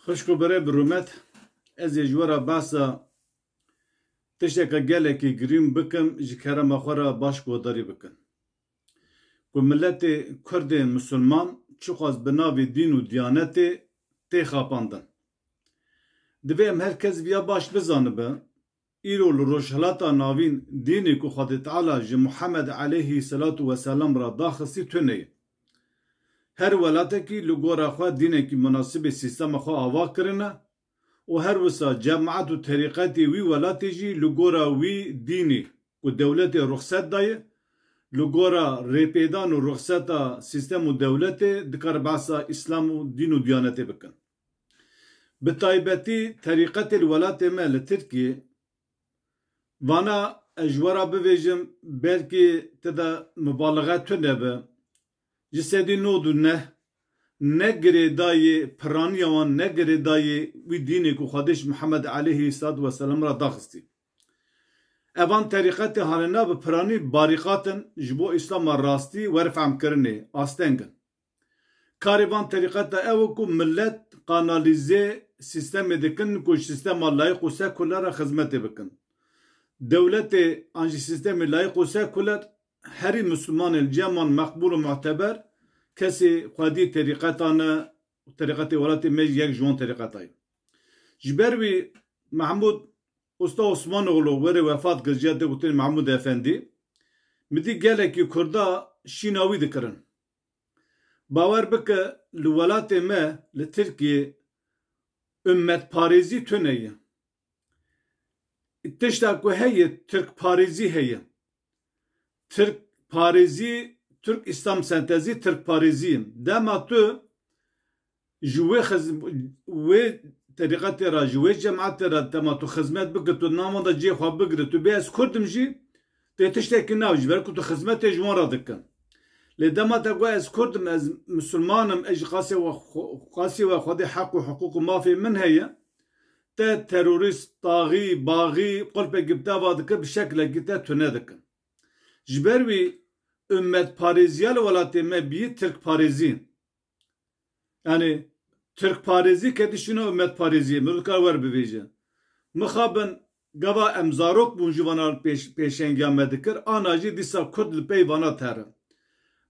Xuşku bere birumet ez ê ji we re behsa tişteke gelekî girîn bikim ji kerema xwe re baş guhdarî bikin. Ku milletê Kurdê Müslüman çixwaz bi navê dîn û diyanetê tê xapandin. Divê em herkes viya baş bizanibe îro li rojhilata navîn dînê ku Xwedê Teala ji Muhammed aleyhî selatu weselam re daxistî tune ye. Her welatekî li gora xwe dînekî munasibê sîstema xwe ava kirine û her wisa cemaet û terîqetê wî welatê jî li gora wî dînê ku dewletê ruxset daye li gora rêpêdan û ruxseta sîstem û dewletê dikar behsa îslam û dîn û diyanetê bikin. Bi taybetî terîqetê li welatê me li Tirkiyê vana ez ji we re bivêjim belkî tide mubaliğe tune be ji sedî nod û ne girêdayê piraniya wan ne girêdayê wî dînê ku Xwedê ji Muhammed aleyhî selatu weselam re daxistî. Evan terîqetê halina bi piranî barîqatin ji bo îslama rastî werfemkirinê astengin. Karê van terîqeta ew ku millet kanalîzê sîstemê dikin ku ji sîstema layık û sekuler re xizmetê bikin. Dewletê an jî sîstemê layık û sekuler herî Müslümanên ceman meqbûl û muteber kesê xwedî terîqetane terîqetê welatê me yek ji wan terîqetayê. Ji ber wî Mahmud Usta Osmanoğlu werê wefat kir ciya gotin Mahmud Efendî midî gelekî Kurda şîna wî dikirin. Bawer bike li welatê me li Tirkiyê ümmetparêzî tune ye. Tişta ku heye Tirkparêzî heye. Tirkparêzî Türk İslam sentezî Tirkparêzî. Dema tu ji wê terîqetê re ji wê cemaetê re dema tu xizmet bike tu navan da cê xwe bigire tu bê ez Kurdim jî tê tiştekî nav ji ber ku tu xizmetê ji wan re dikin. Lê dema te got ez Kurdim ez Müslümanim ez ji qasî ve Xwedê heq û hiqûq û mafê min heye te terorîst taxî baxî qulpekî bi te va dikir bi şeklekî te tune dikin. Ji ber wî ümmetparêziya li welatê me bîyî Tirkparêzî. Yani Tirkparêzî ketişîne ümmetparêzî min dikar wer bivêje. Mixabin gava em zarok bûn ji vana pêşengiya me dikir ana jî dîsa Kurd li pey vana tere.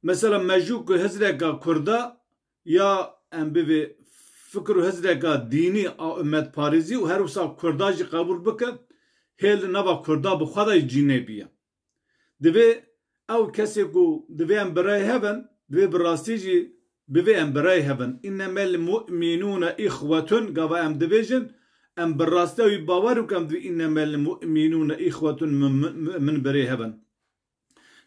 Mesela mecû ku hizreka Kurda ya em bivê fikir û hizreka dînî a ümmetparêzî û her wisa Kurda jî qebûl bike hêl li nava Kurda bi xwe de cînê biye. Divê ew kesê ku divê em birayê hebin divê bi rastî jî bivê em birayê hebin. İnnemel mu'minûne îxwetun gava em dibêjin em bi rastiya wî bawer û em divê innemel mu'minûne îxwetun min birê hebin.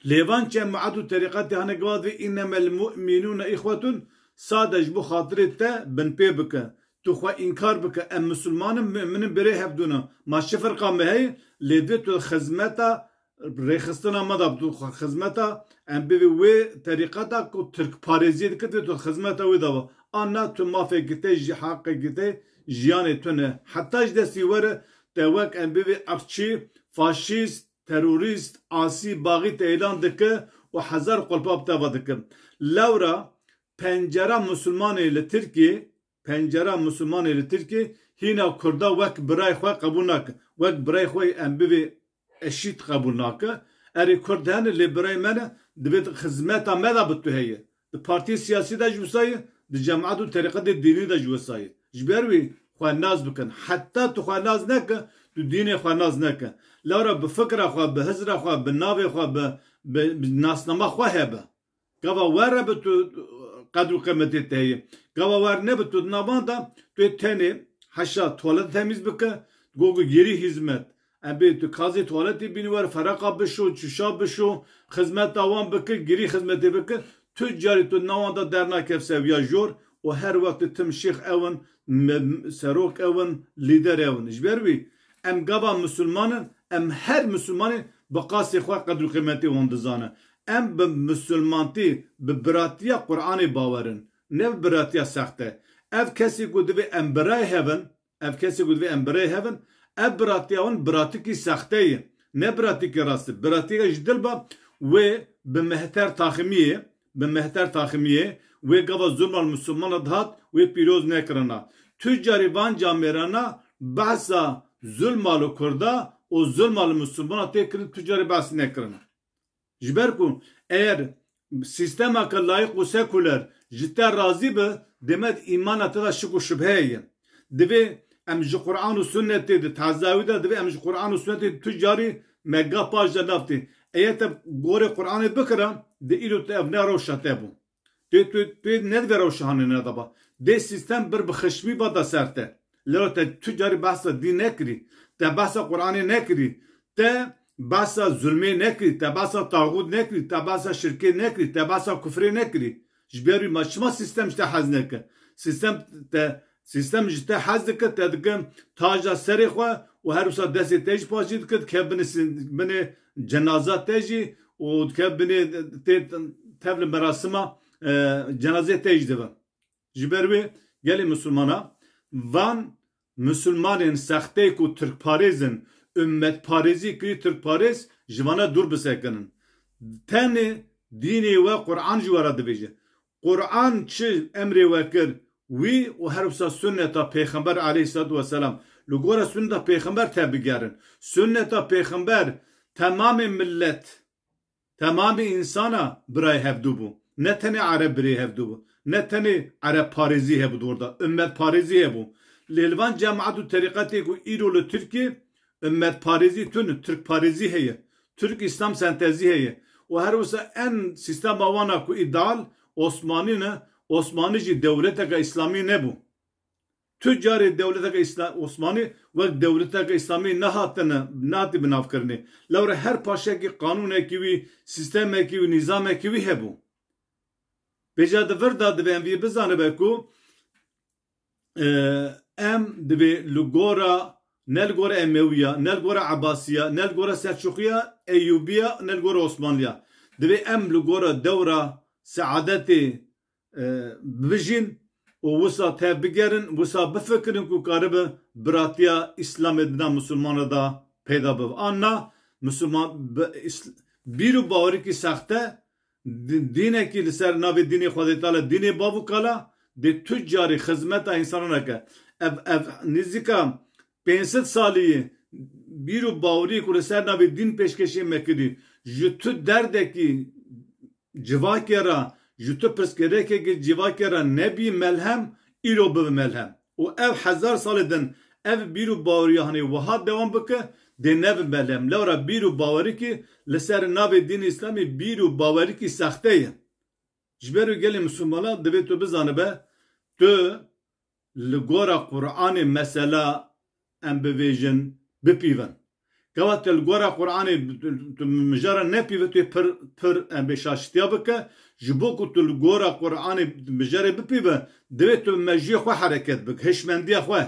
Lêvan cemaet û terîqetê hene gava divê innemel mu'minûne îxwetun sade ji bo xatirê te bin pê bike. Tu xwe înkar bike em Müslümanin minin birê hebdûne. Ma şi firqa me heye lê divê tu xizmeta rêxistina me da tu xizmeta em bivê wê terîqeta ku Tirkparêzî dikir divê tu xizmeta wê dava. Anna tu mafekî te ji heqekî te jiyanê tune. Heta ji destî were te wek em bivê aqçî, faşîst, terorîst, asî, baxî te elan dike û hezar qulpa bi te va dikin. Lewra pencera Müslümanê li Tirkiyê pencera Müslümanê li Tirkiyê hîna Kurda wek birayê xwe qebûl nake. Wek birayê xwe em bivê eşît qebûl nake. Erê Kurd hene lê birayê me ne divê xizmeta me da bi tu heye. Di partiyê siyasî de ji wisa ye, di cemaet û terîqetê dînî de ji wisa ye. Ji ber wî xwe naz bikin. Heta tu xwe naz neke, tu dînê xwe naz neke. Lewra bi fikra xwe, bi hizra xwe, bi navê xwe, bi nasnama xwe hebe. Gava were bi tu qedr û qîmetê te heye. Gava wer nebi tu navan da tu yê tenê heşa tuwalet temîz bike, gogu gerî hizmet. Em bê tu kazê tuwaletê bînî wer fereqa bişo, çûşa bişo, xizmeta wan bike, gerî xizmetê bike. Tu carî tu navan da dernakev seviya jor û her weqtê tim şêx ewin, serok ewin, lîder ewin. Ji ber wî em gava Müslümanin, em her Müslümanê bi qasê xwe qedr û qîmetê wan dizane. Em bi Müslümantî, bi biratiya Qur'anê bawerin, ne bi biratiya sexte. Ev kesî ku divê em birayê hebin, ev kesî ku divê em birayê hebin, ev biratiya wan biratikî sexte ye, ne biratikî rast e. Biratiya ji dil ba wê bi mehter taximiyê wê gava zulma Müslümana dihat wê pîroz nekirina. tüccarı van camerana bahsa zulmalı kurda o zulmalı Müslümana tekrar tüccarı bahsi nekrına. Jiber ku eğer sistem akıl layık ve seküler cidden razı be demet iman atıda şık ve şüpheye. Deve em ji Kur'an ve sünneti de tazavide deve em ji Kur'an ve sünneti tüccarı mega pajda nafti. Eğer te gore Kur'an'ı bıkıra de ilo te evne roşa te bu. De ne de roşahanı ne daba. De sistem bir bıxışmi bada serte. Lero te tüccarı bahsa din nekri. Te bahsa Kur'an'ı nekri. Te bahsa zulme nekri. Te bahsa tağut nekri. Te bahsa şirke nekri. Te bahsa küfre nekri. Jberi maçma sistem işte hazneke. Sistem işte hazdike te dikim taja seri xwa و هر وسا دست تیج پاشید کد که بنی جنازه تیجی و که بنی تبل مراسمه جنازه تیج دبه جبروی گلی مسلمانا وان مسلمانین سخته کو ترک پاریزن ümmet parizi ki Türk pariz jivana dur bisekenin tane dini ve Kur'an jivara dibece Kur'an çi emri vekir vi o her vsa sünneta peygamber aleyhissalatu vesselam Lugora sünneta peygamber tebigerin. Sünneta peygamber tamamı millet, tamamı insana biray hevdu bu. Ne tane Arap biray hevdu bu. Ne tane Arap Parizi hevdu orada. Ümmet Parizi hebu. Lelvan cemaatu tarikati ku İrolu Türkiye, ümmet Parizi tün, Türk Parizi heye. Türk İslam sentezi heye. O her olsa en sistem avana ku ideal Osmanlı ne? Osmanlıcı devleteka İslami ne bu? Tüccarı devleteka Osmanlı ve devleteka İslami ne hati binav karni. Lavre her paşa ki kanun ekivi, sistem ekivi, nizam ekivi hebu. Beca de verda de envi bizane beku em de lugora nelgora Emeviya, nelgora Abbasiya, nelgora Selçukiya, Eyyubiya, nelgora Osmanlıya. De em lugora devra saadeti bijin o vısa tebigerin, vısa befekrin ku karibı biratiya İslam edina Müslümana da peyda bıv. Anna Müslüman biru bavri ki saxte dine ki liser nabi dini Xwedetala dini bavu kala de tüccari hizmeta insanına ke ev nizika 500 saliyi biru bavri ku liser nabi din peşkeşi mekidi jütü derdeki civakera jütü perskereke ki civakera nebi melhem ilo bıv melhem o ev hazar saliden ev biru bavri hani vahat devam bıke de nev melhem levra biru bavri ki لسر ناب دین اسلامی بیرو باوری کی سخته ای جبرو گلی مسلمانا دوی تو بزانه به تو لگورا قرآن مثلا ام بویژن بپیون گوات لگورا قرآن مجارا نپیوه توی پر ام بشاشتیا بکه جبو که تو لگورا قرآن مجارا بپیوه دوی تو مجی خواه حرکت بک هشمندی خواه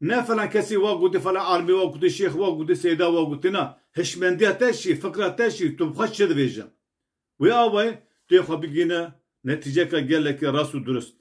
نه فلان کسی واقعی فلان عالمی واقعی شیخ واقعی سیدا واقعی نه هشمندی تشی فکر تشی تو بخش شد بیجم و آوای توی خوابی گینه نتیجه که گله که راست و درست